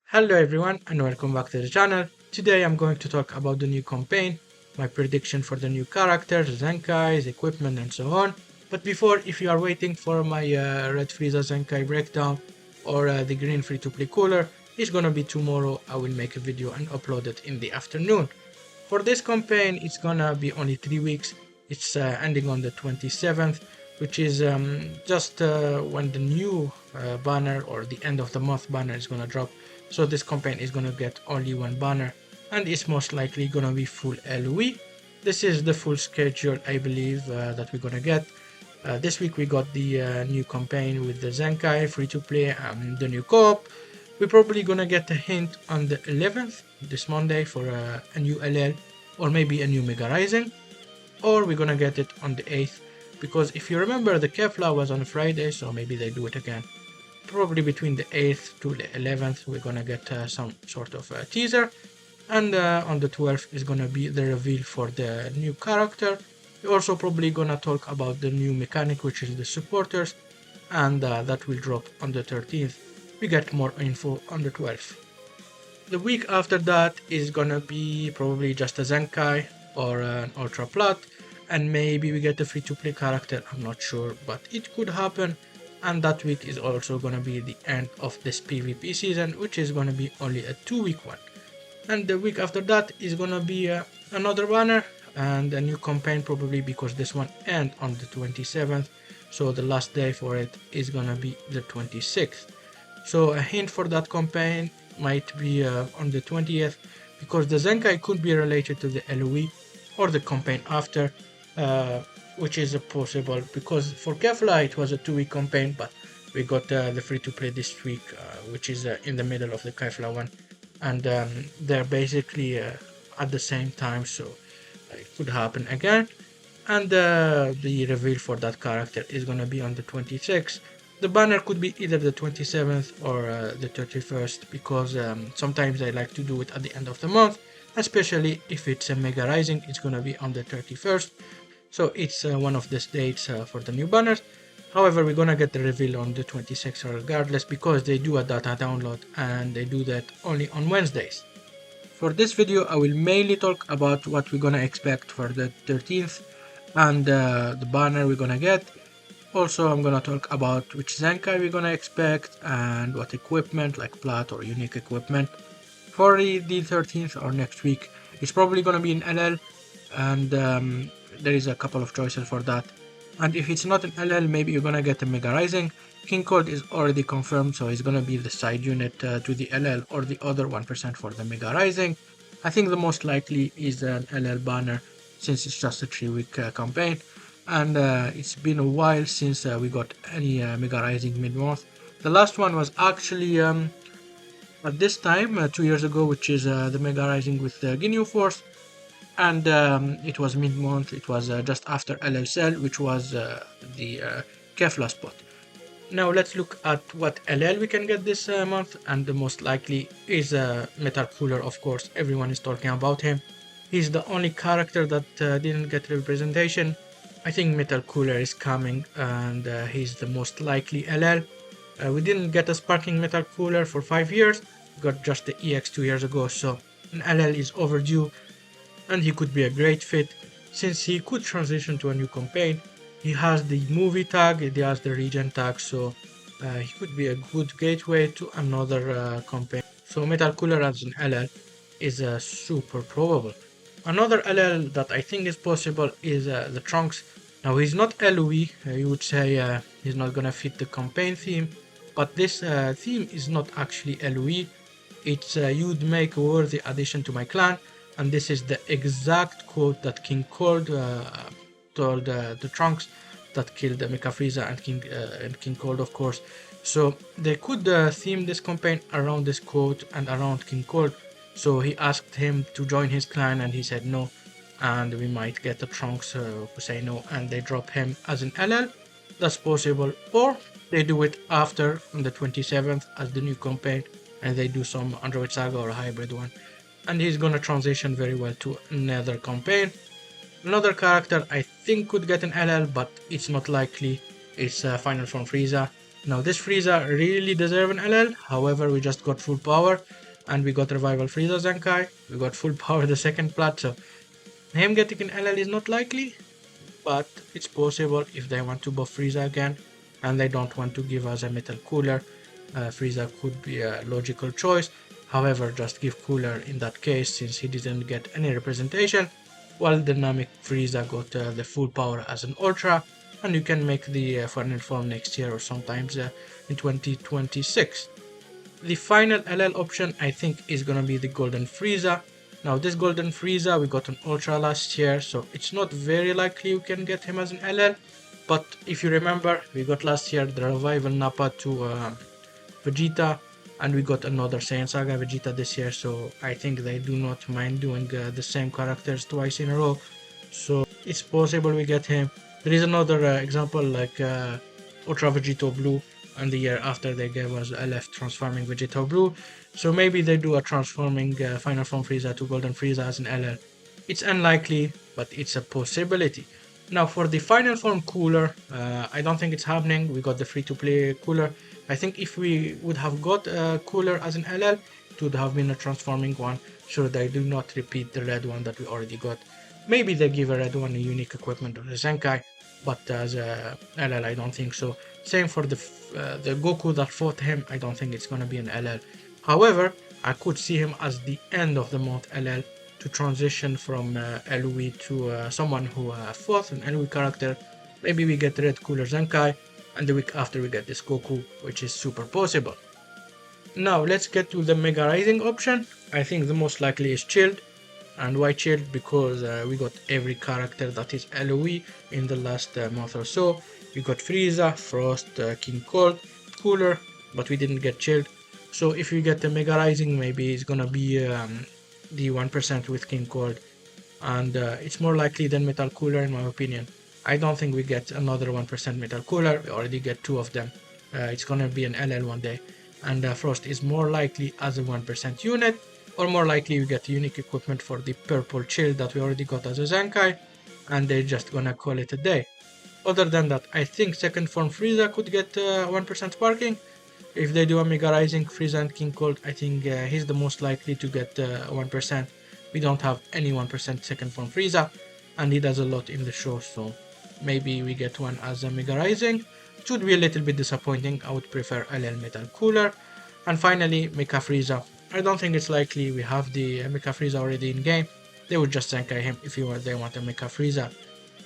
Hello everyone and welcome back to the channel. Today I'm going to talk about the new campaign, my prediction for the new characters, Zenkai's, equipment and so on. But before, if you are waiting for my Red Frieza Zenkai breakdown or the green free-to-play cooler, it's gonna be tomorrow. I will make a video and upload it in the afternoon. For this campaign, it's gonna be only 3 weeks. It's ending on the 27th, which is just when the new banner or the end of the month banner is gonna drop. So this campaign is gonna get only one banner, and it's most likely gonna be full LOE. This is the full schedule, I believe, that we're gonna get. This week we got the new campaign with the Zenkai free to play and the new co-op. We're probably gonna get a hint on the 11th, this Monday, for a new LL or maybe a new Mega Rising, or we're gonna get it on the 8th, because if you remember, the Kefla was on Friday, so maybe they do it again. Probably between the 8th to the 11th, we're gonna get some sort of teaser, and on the 12th is gonna be the reveal for the new character. We're also probably gonna talk about the new mechanic, which is the supporters, and that will drop on the 13th. We get more info on the 12th. The week after that is gonna be probably just a Zenkai or an Ultra Plat, and maybe we get a free-to-play character, I'm not sure, but it could happen. And that week is also gonna be the end of this PvP season, which is gonna be only a 2-week one. And the week after that is gonna be another banner and a new campaign, probably because this one ends on the 27th, so the last day for it is gonna be the 26th. So a hint for that campaign might be on the 20th, because the Zenkai could be related to the LOE or the campaign after, which is possible, because for Kefla it was a 2-week campaign, but we got the free-to-play this week, which is in the middle of the Kefla one, and they're basically at the same time, so it could happen again. And the reveal for that character is gonna be on the 26th. The banner could be either the 27th or the 31st, because sometimes I like to do it at the end of the month, especially if it's a Mega Rising. It's gonna be on the 31st, so it's one of these dates for the new banners. However, we're gonna get the reveal on the 26th regardless, because they do a data download and they do that only on Wednesdays. For this video, I will mainly talk about what we're gonna expect for the 13th and the banner we're gonna get. Also, I'm gonna talk about which Zenkai we're gonna expect and what equipment, like plat or unique equipment. For the 13th or next week, it's probably gonna be an LL, and there is a couple of choices for that. And if it's not an LL, maybe you're gonna get a Mega Rising. King Cold is already confirmed, so he's gonna be the side unit to the LL, or the other 1% for the Mega Rising. I think the most likely is an LL banner, since it's just a 3-week campaign, and it's been a while since we got any Mega Rising mid-month. The last one was actually at this time 2 years ago, which is the Mega Rising with the Ginyu Force, and it was mid-month. It was just after LL Cell, which was the Kefla spot. Now let's look at what LL we can get this month, and the most likely is Metal Cooler. Of course, everyone is talking about him. He's the only character that didn't get representation. I think Metal Cooler is coming, and he's the most likely LL. We didn't get a Sparking Metal Cooler for 5 years. We got just the EX 2 years ago, so an LL is overdue, and he could be a great fit, since he could transition to a new campaign. He has the movie tag, he has the regen tag, so he could be a good gateway to another campaign. So Metal Cooler as an LL is super probable. Another LL that I think is possible is the Trunks. Now he's not LOE, you would say he's not gonna fit the campaign theme, but this theme is not actually LOE. It's you'd make a worthy addition to my clan, and this is the exact quote that King Cold told the Trunks that killed Mecha Frieza and King Cold, of course. So they could theme this campaign around this quote and around King Cold. So he asked him to join his clan, and he said no, and we might get the Trunks who say no, and they drop him as an LL. That's possible, or they do it after on the 27th as the new campaign, and they do some Android Saga or a hybrid one, and he's gonna transition very well to another campaign. Another character I think could get an LL, but it's not likely. It's Final Form Frieza. Now this Frieza really deserve an LL, however we just got full power and we got Revival Frieza Zenkai, we got full power the second plat, so him getting an LL is not likely, but it's possible if they want to buff Frieza again and they don't want to give us a metal cooler. Frieza could be a logical choice, however just give cooler in that case since he didn't get any representation, while Dynamic Frieza got the full power as an Ultra, and you can make the final form next year or sometimes in 2026. The final LL option I think is gonna be the Golden Frieza. Now this Golden Frieza we got an Ultra last year, so it's not very likely you can get him as an LL, but if you remember we got last year the Revival Nappa to Vegeta, and we got another Saiyan Saga Vegeta this year, so I think they do not mind doing the same characters twice in a row, so it's possible we get him. There is another example like Ultra Vegito Blue, and the year after they gave us LF transforming Vegito Blue, so maybe they do a transforming Final Form Frieza to Golden Frieza as an LL. It's unlikely, but it's a possibility. Now for the final form cooler, I don't think it's happening. We got the free-to-play cooler. I think if we would have got a cooler as an LL, it would have been a transforming one. Sure, they do not repeat the red one that we already got. Maybe they give a red one a unique equipment of the Zenkai, but as a LL, I don't think so. Same for the Goku that fought him. I don't think it's gonna be an LL. However, I could see him as the end of the month LL, to transition from LOE to someone who fought an LOE character. Maybe we get Red Cooler Zenkai, and the week after we get this Goku, which is super possible. Now let's get to the Mega Rising option. I think the most likely is Chilled. And why Chilled? Because we got every character that is LOE in the last month or so. We got Frieza, Frost, King Cold, Cooler, but we didn't get Chilled. So if we get the Mega Rising, maybe it's gonna be the 1% with King Cold, and it's more likely than Metal Cooler in my opinion. I don't think we get another 1% Metal Cooler, we already get 2 of them. It's gonna be an LL one day, and Frost is more likely as a 1% unit, or more likely we get unique equipment for the purple chill that we already got as a Zenkai, and they're just gonna call it a day. Other than that, I think second form Frieza could get 1% sparking. If they do a Mega Rising Frieza and King Cold, I think he's the most likely to get 1%. We don't have any 1% second form Frieza, and he does a lot in the show, so maybe we get one as a Mega Rising. It would be a little bit disappointing. I would prefer LL Metal Cooler. And finally, Mecha Frieza. I don't think it's likely. We have the Mecha Frieza already in game. They would just Zenkai him if they want a Mecha Frieza.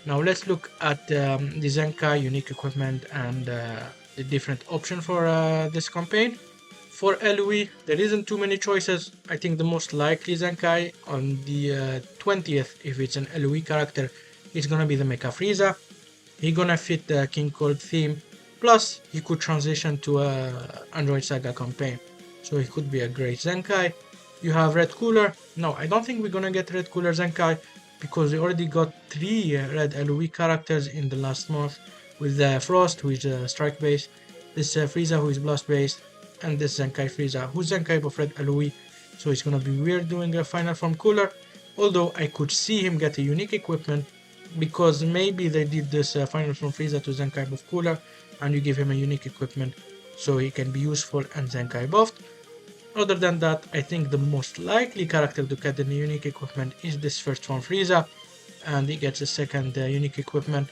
Now let's look at the Zenkai unique equipment and the different option for this campaign. For LOE, there isn't too many choices. I think the most likely Zenkai on the 20th, if it's an LOE character, is gonna be the Mecha Frieza. He gonna fit the King Cold theme, plus he could transition to a Android Saga campaign, so he could be a great Zenkai. You have Red Cooler. No, I don't think we're gonna get Red Cooler Zenkai, because we already got 3 red LOE characters in the last month, with Frost, who is strike based, this Frieza, who is blast based, and this Zenkai Frieza, who's Zenkai of red LOE, so it's gonna be weird doing a final form cooler, although I could see him get a unique equipment, because maybe they did this final form Frieza to Zenkai buff cooler, and you give him a unique equipment so he can be useful and Zenkai buffed. Other than that, I think the most likely character to get the unique equipment is this first form Frieza, and he gets a second unique equipment.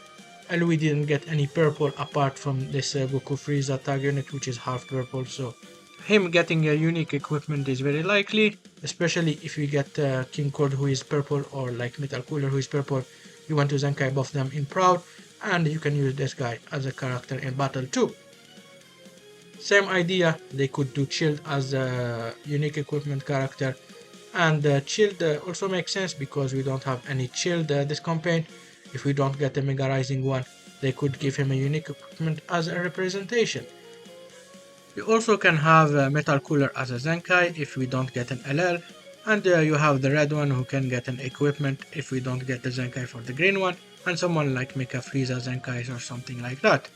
And we didn't get any purple apart from this Goku Frieza tag unit, which is half purple, so him getting a unique equipment is very likely, especially if you get King Cold who is purple, or like Metal Cooler who is purple. You want to Zenkai buff them in Proud, and you can use this guy as a character in battle too. Same idea, they could do Chilled as a unique equipment character, and Chilled also makes sense because we don't have any Chilled this campaign. If we don't get a Mega Rising one, they could give him a unique equipment as a representation. You also can have Metal Cooler as a Zenkai if we don't get an LL, and you have the red one who can get an equipment if we don't get the Zenkai for the green one, and someone like Mecha Frieza Zenkais or something like that.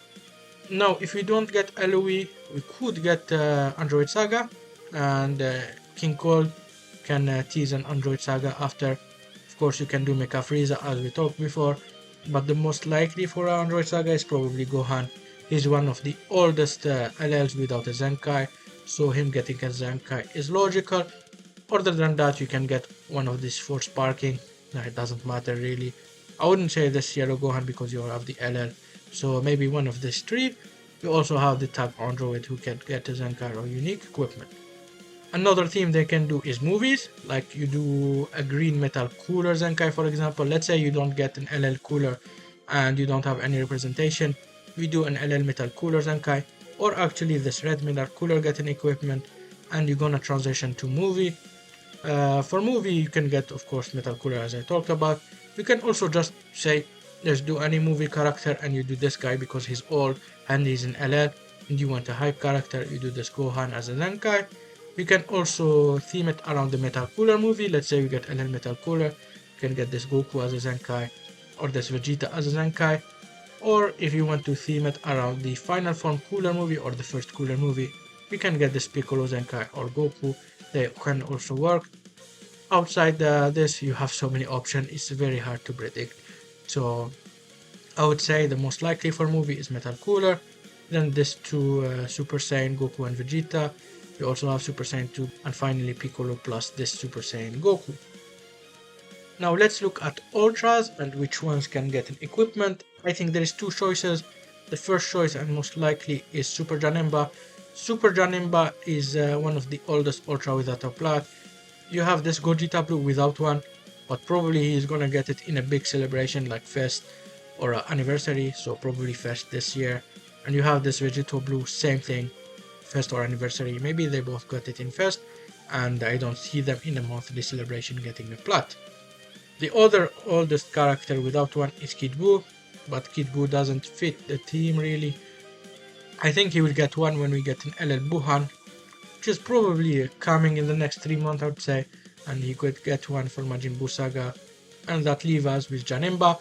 Now, if we don't get LOE, we could get Android Saga, and King Cold can tease an Android Saga after. Of course, you can do Mecha Frieza as we talked before, but the most likely for Android Saga is probably Gohan. He's one of the oldest LLs without a Zenkai, so him getting a Zenkai is logical. Other than that, you can get one of these 4 sparking. It doesn't matter really. I wouldn't say this Yellow Gohan because you have the LL, so maybe one of these 3. You also have the Tag Android who can get a Zenkai or unique equipment. Another theme they can do is movies, like you do a green metal cooler Zenkai, for example. Let's say you don't get an LL cooler and you don't have any representation. We do an LL metal cooler Zenkai, or actually this red metal cooler get an equipment, and you're gonna transition to movie. For movie, you can get, of course, metal cooler as I talked about. You can also just say, let's do any movie character, and you do this guy because he's old and he's an LL, and you want a hype character, you do this Gohan as a Zenkai. You can also theme it around the Metal Cooler movie. Let's say you get LL Metal Cooler, you can get this Goku as a Zenkai, or this Vegeta as a Zenkai. Or if you want to theme it around the Final Form Cooler movie or the first Cooler movie, you can get this Piccolo Zenkai or Goku. They can also work. Outside this, you have so many options, it's very hard to predict. So I would say the most likely for movie is Metal Cooler, then this 2 Super Saiyan Goku and Vegeta. You also have Super Saiyan 2, and finally Piccolo plus this Super Saiyan Goku. Now let's look at Ultras and which ones can get an equipment. I think there is 2 choices. The first choice and most likely is Super Janemba. Super Janemba is one of the oldest Ultra without a plat. You have this Gogeta Blue without one, but probably he's gonna get it in a big celebration like Fest or anniversary, so probably Fest this year. And you have this Vegeto Blue, same thing, Fest or anniversary. Maybe they both got it in Fest, and I don't see them in a monthly celebration getting a plat. The other oldest character without one is Kid Buu, but Kid Buu doesn't fit the team really. I think he will get one when we get an LL Buhan, which is probably coming in the next 3 months, I would say, and he could get one for Majin Buu Saga. And that leaves us with Janemba,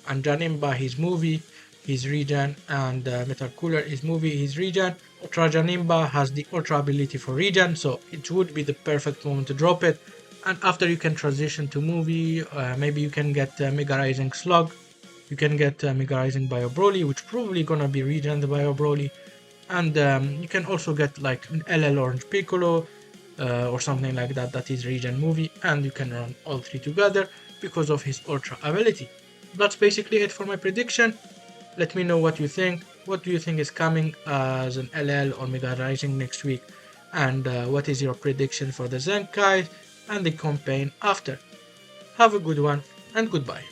and Janemba, his movie, his regen, and Metal Cooler is movie, his regen. Ultra Janemba has the ultra ability for regen, so it would be the perfect moment to drop it. And after you can transition to movie, maybe you can get Mega Rising Slug, you can get Mega Rising Bio Broly, which probably gonna be regen the Bio Broly. And you can also get like an LL Orange Piccolo or something like that, that is regen movie, and you can run all 3 together because of his ultra ability. That's basically it for my prediction. Let me know what you think. What do you think is coming as an LL or Mega Rising next week? And what is your prediction for the Zenkai and the campaign after? Have a good one and goodbye.